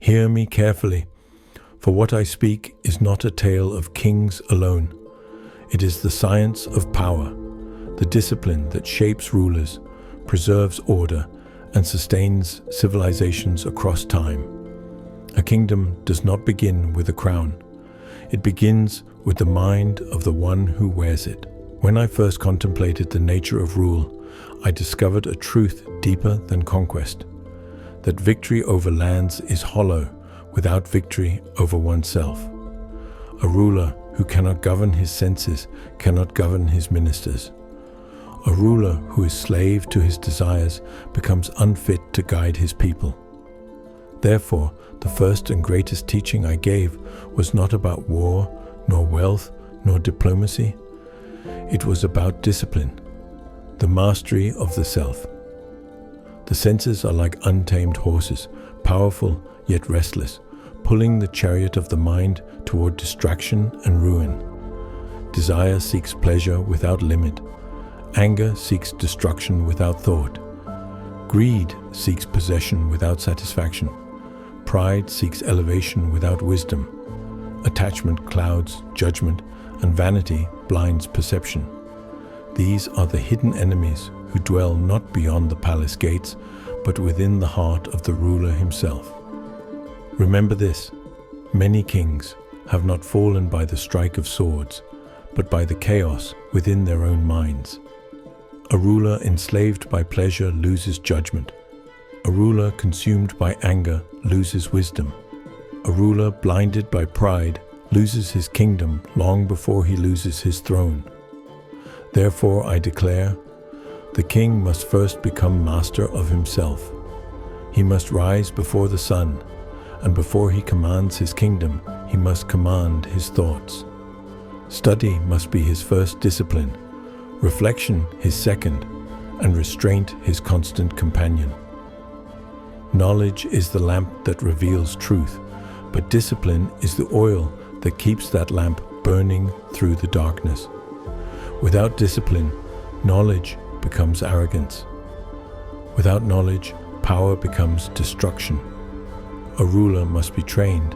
Hear me carefully, for what I speak is not a tale of kings alone. It is the science of power, the discipline that shapes rulers, preserves order, and sustains civilizations across time. A kingdom does not begin with a crown. It begins with the mind of the one who wears it. When I first contemplated the nature of rule, I discovered a truth deeper than conquest, that victory over lands is hollow without victory over oneself. A ruler who cannot govern his senses cannot govern his ministers. A ruler who is slave to his desires becomes unfit to guide his people. Therefore, the first and greatest teaching I gave was not about war, nor wealth, nor diplomacy. It was about discipline, the mastery of the self. The senses are like untamed horses, powerful yet restless, pulling the chariot of the mind toward distraction and ruin. Desire seeks pleasure without limit. Anger seeks destruction without thought. Greed seeks possession without satisfaction. Pride seeks elevation without wisdom. Attachment clouds judgment, and vanity blinds perception. These are the hidden enemies who dwell not beyond the palace gates, but within the heart of the ruler himself. Remember this: many kings have not fallen by the strike of swords, but by the chaos within their own minds. A ruler enslaved by pleasure loses judgment. A ruler consumed by anger loses wisdom. A ruler blinded by pride loses his kingdom long before he loses his throne. Therefore I declare, the king must first become master of himself. He must rise before the sun, and before he commands his kingdom, he must command his thoughts. Study must be his first discipline, reflection his second, and restraint his constant companion. Knowledge is the lamp that reveals truth, but discipline is the oil that keeps that lamp burning through the darkness. Without discipline, knowledge becomes arrogance. Without knowledge, power becomes destruction. A ruler must be trained,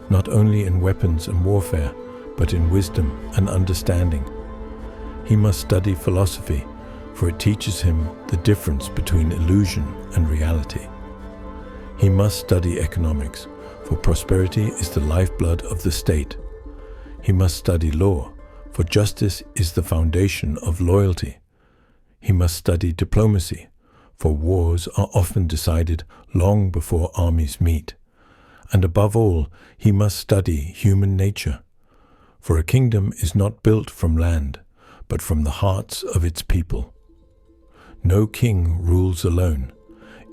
not only in weapons and warfare, but in wisdom and understanding. He must study philosophy, for it teaches him the difference between illusion and reality. He must study economics, for prosperity is the lifeblood of the state. He must study law, for justice is the foundation of loyalty. He must study diplomacy, for wars are often decided long before armies meet. And above all, he must study human nature, for a kingdom is not built from land, but from the hearts of its people. No king rules alone.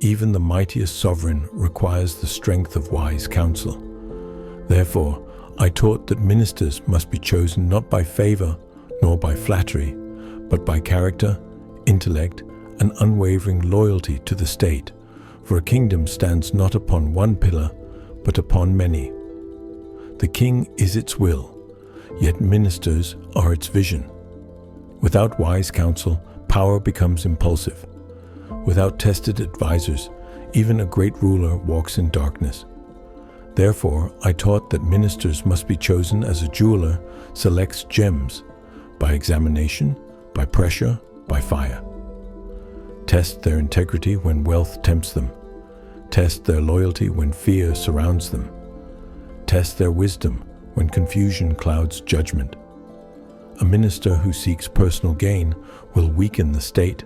Even the mightiest sovereign requires the strength of wise counsel. Therefore, I taught that ministers must be chosen not by favor nor by flattery, but by character, intellect, and unwavering loyalty to the state, for a kingdom stands not upon one pillar, but upon many. The king is its will, yet ministers are its vision. Without wise counsel, power becomes impulsive. Without tested advisors, even a great ruler walks in darkness. Therefore, I taught that ministers must be chosen as a jeweler selects gems, by examination, by pressure, by fire. Test their integrity when wealth tempts them. Test their loyalty when fear surrounds them. Test their wisdom when confusion clouds judgment. A minister who seeks personal gain will weaken the state.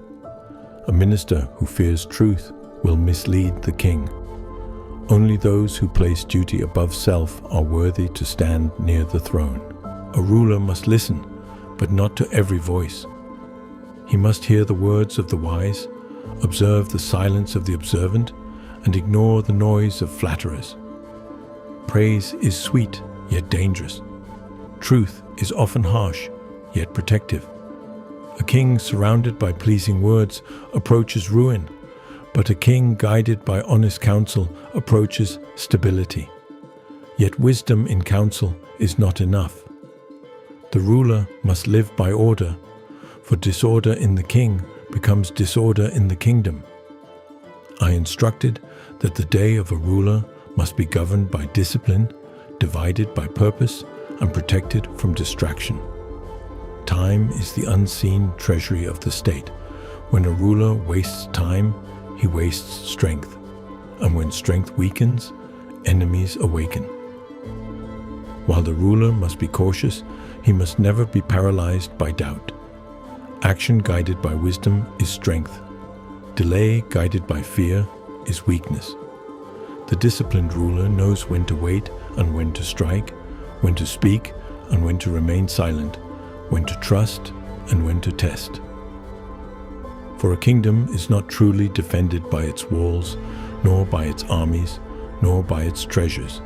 A minister who fears truth will mislead the king. Only those who place duty above self are worthy to stand near the throne. A ruler must listen, but not to every voice. He must hear the words of the wise, observe the silence of the observant, and ignore the noise of flatterers. Praise is sweet, yet dangerous. Truth is often harsh, yet protective. A king surrounded by pleasing words approaches ruin, but a king guided by honest counsel approaches stability. Yet wisdom in counsel is not enough. The ruler must live by order, for disorder in the king becomes disorder in the kingdom. I instructed that the day of a ruler must be governed by discipline, divided by purpose, and protected from distraction. Time is the unseen treasury of the state. When a ruler wastes time, he wastes strength. And when strength weakens, enemies awaken. While the ruler must be cautious, he must never be paralyzed by doubt. Action guided by wisdom is strength. Delay guided by fear is weakness. The disciplined ruler knows when to wait and when to strike, when to speak and when to remain silent, when to trust and when to test. For a kingdom is not truly defended by its walls, nor by its armies, nor by its treasures.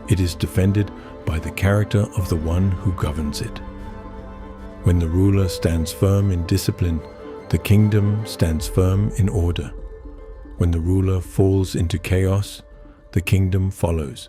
It is defended by the character of the one who governs it. When the ruler stands firm in discipline, the kingdom stands firm in order. When the ruler falls into chaos, the kingdom follows.